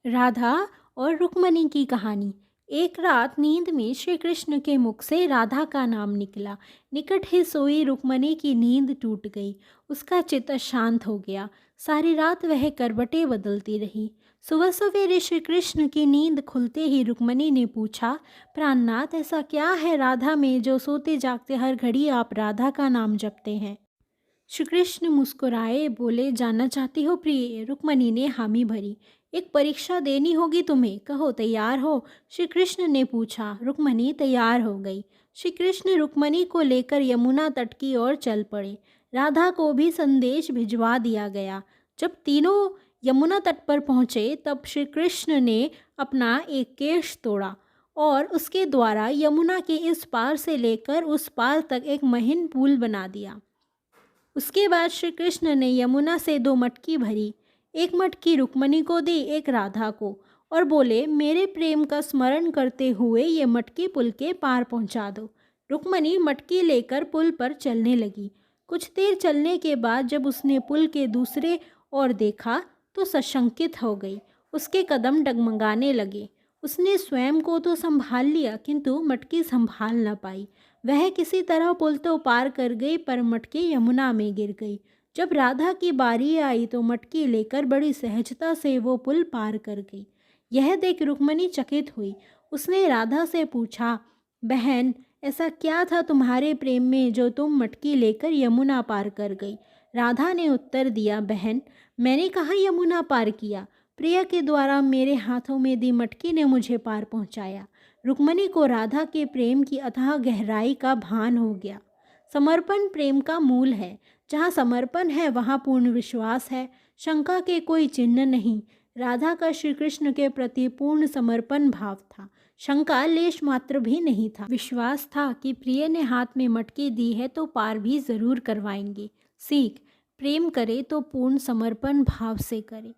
राधा और रुक्मणी की कहानी। एक रात नींद में श्री कृष्ण के मुख से राधा का नाम निकला। निकट ही सोई रुक्मणी की नींद टूट गई। उसका चित्त शांत हो गया। सारी रात वह करवटें बदलती रही। सुबह सवेरे श्री कृष्ण की नींद खुलते ही रुक्मणी ने पूछा, प्राणनाथ, ऐसा क्या है राधा में जो सोते जागते हर घड़ी आप राधा का नाम जपते हैं? श्री कृष्ण मुस्कुराए, बोले, जानना चाहती हो प्रिय? रुक्मणी ने हामी भरी। एक परीक्षा देनी होगी तुम्हें, कहो तैयार हो? श्री कृष्ण ने पूछा। रुक्मणी तैयार हो गई। श्री कृष्ण रुक्मणी को लेकर यमुना तट की ओर चल पड़े। राधा को भी संदेश भिजवा दिया गया। जब तीनों यमुना तट पर पहुँचे तब श्री कृष्ण ने अपना एक केश तोड़ा और उसके द्वारा यमुना के इस पार से लेकर उस पार तक एक महीन पुल बना दिया। उसके बाद श्री कृष्ण ने यमुना से 2 मटकी भरी। एक मटकी रुक्मणी को दी, एक राधा को, और बोले, मेरे प्रेम का स्मरण करते हुए ये मटकी पुल के पार पहुंचा दो। रुक्मणी मटकी लेकर पुल पर चलने लगी। कुछ देर चलने के बाद जब उसने पुल के दूसरे ओर देखा तो सशंकित हो गई। उसके कदम डगमगाने लगे। उसने स्वयं को तो संभाल लिया किंतु मटकी संभाल न पाई। वह किसी तरह पुल तो पार कर गई पर मटकी यमुना में गिर गई। जब राधा की बारी आई तो मटकी लेकर बड़ी सहजता से वो पुल पार कर गई। यह देख रुक्मणी चकित हुई। उसने राधा से पूछा, बहन, ऐसा क्या था तुम्हारे प्रेम में जो तुम मटकी लेकर यमुना पार कर गई? राधा ने उत्तर दिया, बहन, मैंने कहाँ यमुना पार किया। प्रिय के द्वारा मेरे हाथों में दी मटकी ने मुझे पार पहुँचाया। रुक्मणी को राधा के प्रेम की अथाह गहराई का भान हो गया। समर्पण प्रेम का मूल है। जहाँ समर्पण है वहाँ पूर्ण विश्वास है, शंका के कोई चिन्ह नहीं। राधा का श्री कृष्ण के प्रति पूर्ण समर्पण भाव था। शंका लेश मात्र भी नहीं था। विश्वास था कि प्रिय ने हाथ में मटकी दी है तो पार भी जरूर करवाएंगे। सीख, प्रेम करे तो पूर्ण समर्पण भाव से करे।